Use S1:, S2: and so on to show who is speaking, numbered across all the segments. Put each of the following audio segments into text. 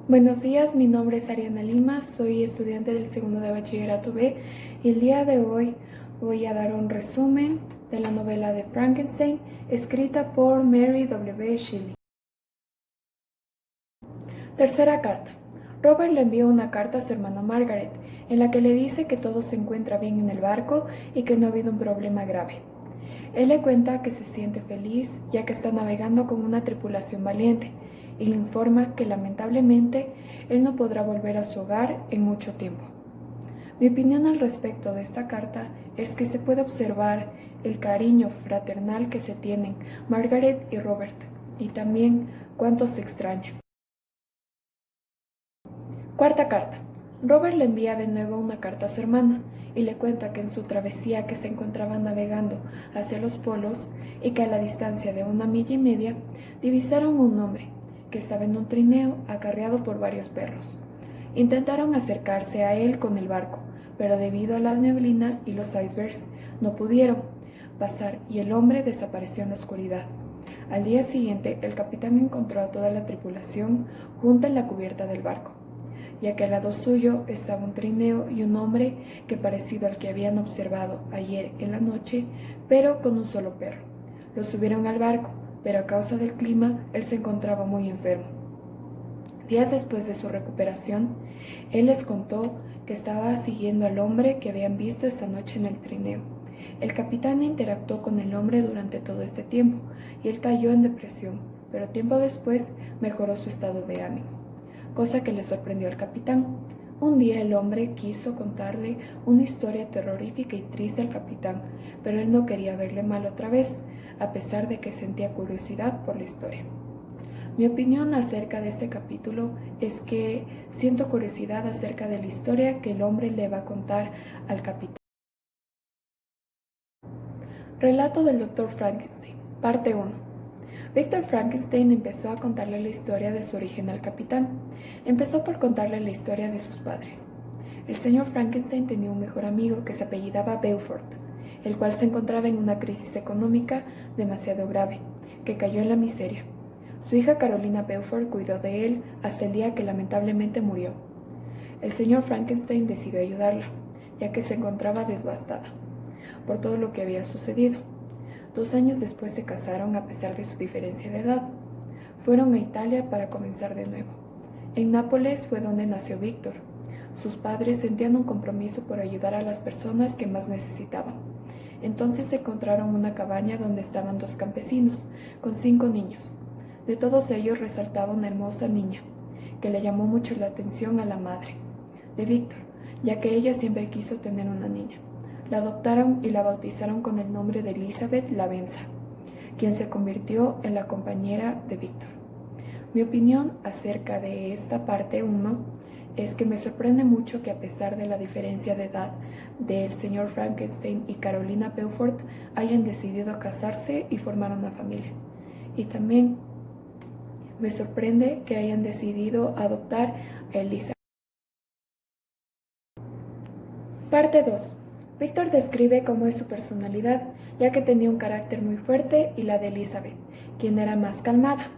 S1: Buenos días, mi nombre es Ariana Lima, soy estudiante del segundo de bachillerato B y el día de hoy voy a dar un resumen de la novela de Frankenstein escrita por Mary W. Shelley. Tercera carta. Robert le envió una carta a su hermana Margaret en la que le dice que todo se encuentra bien en el barco y que no ha habido un problema grave. Él le cuenta que se siente feliz ya que está navegando con una tripulación valiente y le informa que lamentablemente él no podrá volver a su hogar en mucho tiempo. Mi opinión al respecto de esta carta es que se puede observar el cariño fraternal que se tienen Margaret y Robert y también cuánto se extrañan. Cuarta carta. Robert le envía de nuevo una carta a su hermana y le cuenta que en su travesía que se encontraba navegando hacia los polos y que a la distancia de 1,5 millas divisaron un hombre que estaba en un trineo acarreado por varios perros. Intentaron acercarse a él con el barco, pero debido a la neblina y los icebergs no pudieron pasar y el hombre desapareció en la oscuridad. Al día siguiente, el capitán encontró a toda la tripulación junta en la cubierta del barco, ya que al lado suyo estaba un trineo y un hombre que parecido al que habían observado ayer en la noche, pero con un solo perro. Lo subieron al barco, pero a causa del clima, él se encontraba muy enfermo. Días después de su recuperación, él les contó que estaba siguiendo al hombre que habían visto esa noche en el trineo. El capitán interactuó con el hombre durante todo este tiempo y él cayó en depresión, pero tiempo después mejoró su estado de ánimo, cosa que le sorprendió al capitán. Un día el hombre quiso contarle una historia terrorífica y triste al capitán, pero él no quería verle mal otra vez, a pesar de que sentía curiosidad por la historia. Mi opinión acerca de este capítulo es que siento curiosidad acerca de la historia que el hombre le va a contar al capitán. Relato del Dr. Frankenstein, parte 1. Víctor Frankenstein empezó a contarle la historia de su origen al capitán. Empezó por contarle la historia de sus padres. El señor Frankenstein tenía un mejor amigo que se apellidaba Beaufort, el cual se encontraba en una crisis económica demasiado grave, que cayó en la miseria. Su hija Carolina Beaufort cuidó de él hasta el día que lamentablemente murió. El señor Frankenstein decidió ayudarla, ya que se encontraba devastada por todo lo que había sucedido. 2 años después se casaron a pesar de su diferencia de edad. Fueron a Italia para comenzar de nuevo. En Nápoles fue donde nació Víctor. Sus padres sentían un compromiso por ayudar a las personas que más necesitaban. Entonces encontraron una cabaña donde estaban 2 campesinos, con 5 niños. De todos ellos resaltaba una hermosa niña, que le llamó mucho la atención a la madre de Víctor, ya que ella siempre quiso tener una niña. La adoptaron y la bautizaron con el nombre de Elizabeth Lavenza, quien se convirtió en la compañera de Víctor. Mi opinión acerca de esta parte 1 es que me sorprende mucho que a pesar de la diferencia de edad del señor Frankenstein y Carolina Beaufort hayan decidido casarse y formar una familia. Y también me sorprende que hayan decidido adoptar a Elizabeth. Parte 2. Víctor describe cómo es su personalidad, ya que tenía un carácter muy fuerte y la de Elizabeth, quien era más calmada,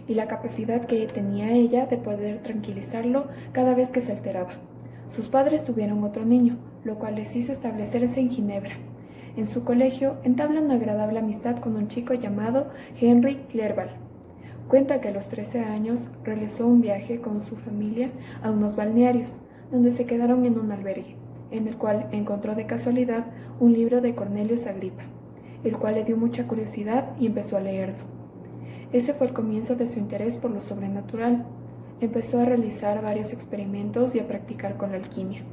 S1: y la capacidad que tenía ella de poder tranquilizarlo cada vez que se alteraba. Sus padres tuvieron otro niño, lo cual les hizo establecerse en Ginebra. En su colegio entabla una agradable amistad con un chico llamado Henry Clerval. Cuenta que a los 13 años realizó un viaje con su familia a unos balnearios, donde se quedaron en un albergue, en el cual encontró de casualidad un libro de Cornelius Agrippa, el cual le dio mucha curiosidad y empezó a leerlo. Ese fue el comienzo de su interés por lo sobrenatural. Empezó a realizar varios experimentos y a practicar con la alquimia.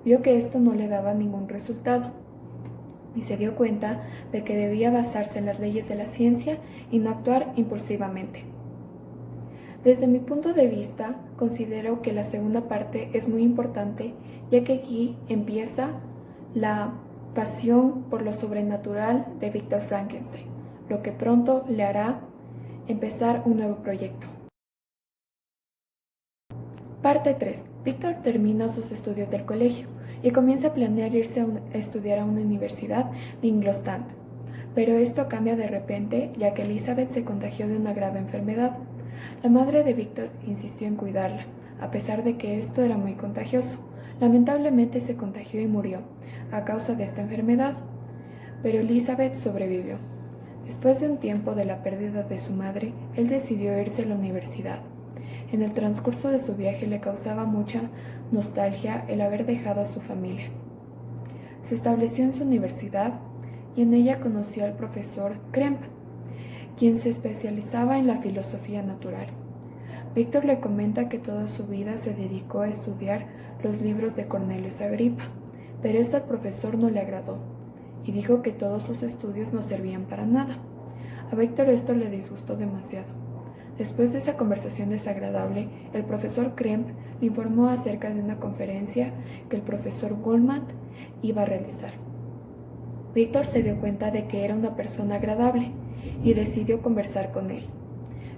S1: Vio que esto no le daba ningún resultado y se dio cuenta de que debía basarse en las leyes de la ciencia y no actuar impulsivamente. Desde mi punto de vista, considero que la segunda parte es muy importante, ya que aquí empieza la pasión por lo sobrenatural de Víctor Frankenstein, lo que pronto le hará empezar un nuevo proyecto. Parte 3. Víctor termina sus estudios del colegio y comienza a planear irse a estudiar a una universidad de Ingolstadt. Pero esto cambia de repente, ya que Elizabeth se contagió de una grave enfermedad. La madre de Víctor insistió en cuidarla, a pesar de que esto era muy contagioso. Lamentablemente se contagió y murió a causa de esta enfermedad, pero Elizabeth sobrevivió. Después de un tiempo de la pérdida de su madre, él decidió irse a la universidad. En el transcurso de su viaje le causaba mucha nostalgia el haber dejado a su familia. Se estableció en su universidad y en ella conoció al profesor Kremp, quien se especializaba en la filosofía natural. Víctor le comenta que toda su vida se dedicó a estudiar los libros de Cornelio Agripa, pero esto al profesor no le agradó y dijo que todos sus estudios no servían para nada. A Víctor esto le disgustó demasiado. Después de esa conversación desagradable, el profesor Kremp le informó acerca de una conferencia que el profesor Goldman iba a realizar. Víctor se dio cuenta de que era una persona agradable y decidió conversar con él.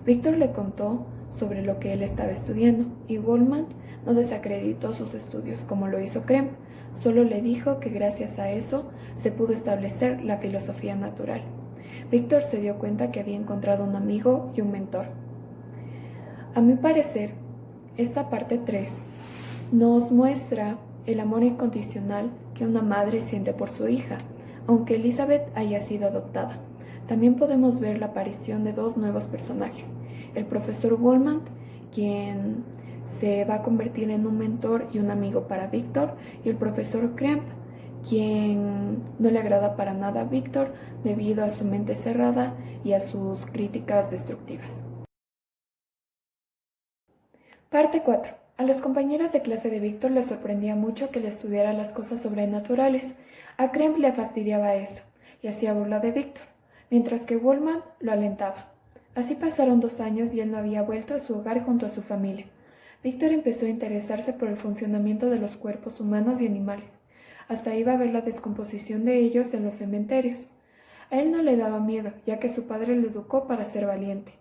S1: Víctor le contó sobre lo que él estaba estudiando y Goldman no desacreditó sus estudios como lo hizo Kremp, solo le dijo que gracias a eso se pudo establecer la filosofía natural. Víctor se dio cuenta que había encontrado un amigo y un mentor. A mi parecer, esta parte 3 nos muestra el amor incondicional que una madre siente por su hija, aunque Elizabeth haya sido adoptada. También podemos ver la aparición de dos nuevos personajes, el profesor Goldman, quien se va a convertir en un mentor y un amigo para Víctor, y el profesor Kremp, quien no le agrada para nada a Víctor debido a su mente cerrada y a sus críticas destructivas. Parte 4. A los compañeros de clase de Víctor les sorprendía mucho que le estudiara las cosas sobrenaturales. A Kremp le fastidiaba eso y hacía burla de Víctor, mientras que Goldman lo alentaba. Así pasaron 2 años y él no había vuelto a su hogar junto a su familia. Víctor empezó a interesarse por el funcionamiento de los cuerpos humanos y animales. Hasta iba a ver la descomposición de ellos en los cementerios. A él no le daba miedo, ya que su padre le educó para ser valiente.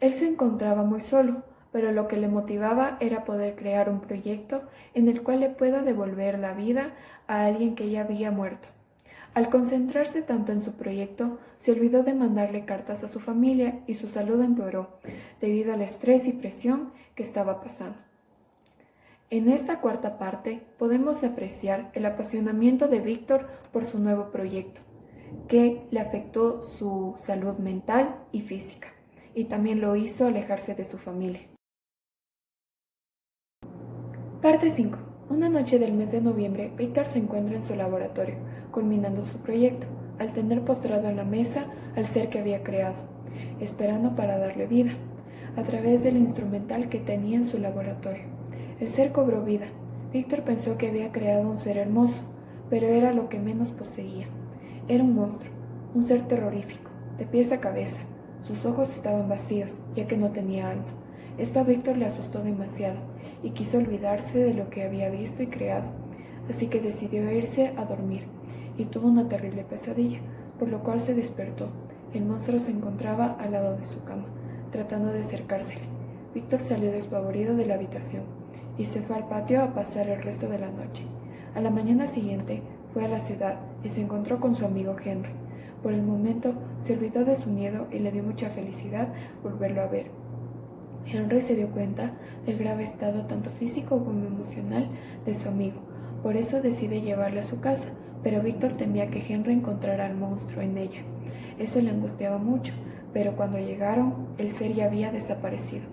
S1: Él se encontraba muy solo, pero lo que le motivaba era poder crear un proyecto en el cual le pueda devolver la vida a alguien que ya había muerto. Al concentrarse tanto en su proyecto, se olvidó de mandarle cartas a su familia y su salud empeoró debido al estrés y presión que estaba pasando. En esta cuarta parte podemos apreciar el apasionamiento de Víctor por su nuevo proyecto, que le afectó su salud mental y física, y también lo hizo alejarse de su familia. Parte 5. Una noche del mes de noviembre, Víctor se encuentra en su laboratorio, culminando su proyecto, al tener postrado en la mesa al ser que había creado, esperando para darle vida, a través del instrumental que tenía en su laboratorio. El ser cobró vida. Víctor pensó que había creado un ser hermoso, pero era lo que menos poseía. Era un monstruo, un ser terrorífico, de pies a cabeza. Sus ojos estaban vacíos, ya que no tenía alma. Esto a Víctor le asustó demasiado y quiso olvidarse de lo que había visto y creado, así que decidió irse a dormir y tuvo una terrible pesadilla, por lo cual se despertó. El monstruo se encontraba al lado de su cama, tratando de acercársele. Víctor salió despavorido de la habitación y se fue al patio a pasar el resto de la noche. A la mañana siguiente fue a la ciudad y se encontró con su amigo Henry. Por el momento se olvidó de su miedo y le dio mucha felicidad volverlo a ver. Henry se dio cuenta del grave estado tanto físico como emocional de su amigo, por eso decide llevarle a su casa, pero Víctor temía que Henry encontrara al monstruo en ella. Eso le angustiaba mucho, pero cuando llegaron, el ser ya había desaparecido,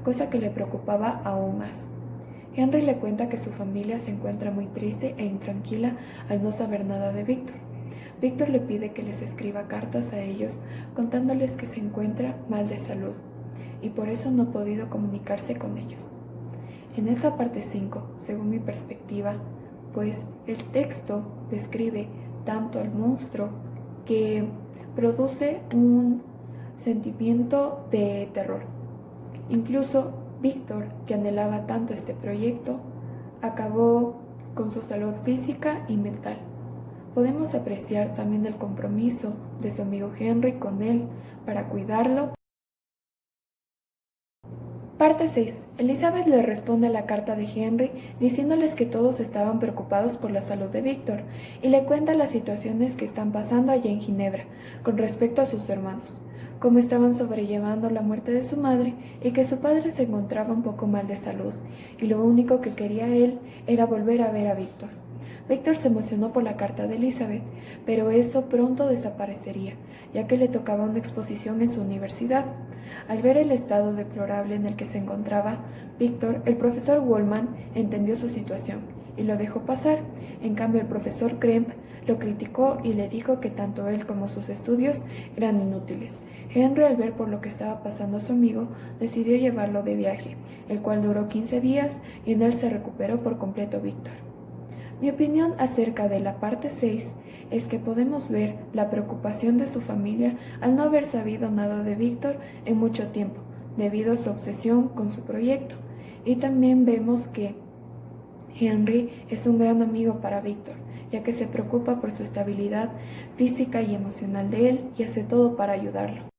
S1: cosa que le preocupaba aún más. Henry le cuenta que su familia se encuentra muy triste e intranquila al no saber nada de Víctor. Víctor le pide que les escriba cartas a ellos contándoles que se encuentra mal de salud y por eso no ha podido comunicarse con ellos. En esta parte 5, según mi perspectiva, pues el texto describe tanto al monstruo que produce un sentimiento de terror. Incluso Víctor, que anhelaba tanto este proyecto, acabó con su salud física y mental. Podemos apreciar también el compromiso de su amigo Henry con él para cuidarlo. Parte 6. Elizabeth le responde a la carta de Henry diciéndoles que todos estaban preocupados por la salud de Víctor y le cuenta las situaciones que están pasando allá en Ginebra con respecto a sus hermanos. cómo estaban sobrellevando la muerte de su madre y que su padre se encontraba un poco mal de salud y lo único que quería él era volver a ver a Víctor. Víctor se emocionó por la carta de Elizabeth, pero eso pronto desaparecería, ya que le tocaba una exposición en su universidad. Al ver el estado deplorable en el que se encontraba Víctor, el profesor Woolman entendió su situación y lo dejó pasar. En cambio, el profesor Kremp lo criticó y le dijo que tanto él como sus estudios eran inútiles. Henry, al ver por lo que estaba pasando a su amigo, decidió llevarlo de viaje, el cual duró 15 días y en él se recuperó por completo Víctor. Mi opinión acerca de la parte 6 es que podemos ver la preocupación de su familia al no haber sabido nada de Víctor en mucho tiempo, debido a su obsesión con su proyecto. Y también vemos que Henry es un gran amigo para Víctor, ya que se preocupa por su estabilidad física y emocional de él y hace todo para ayudarlo.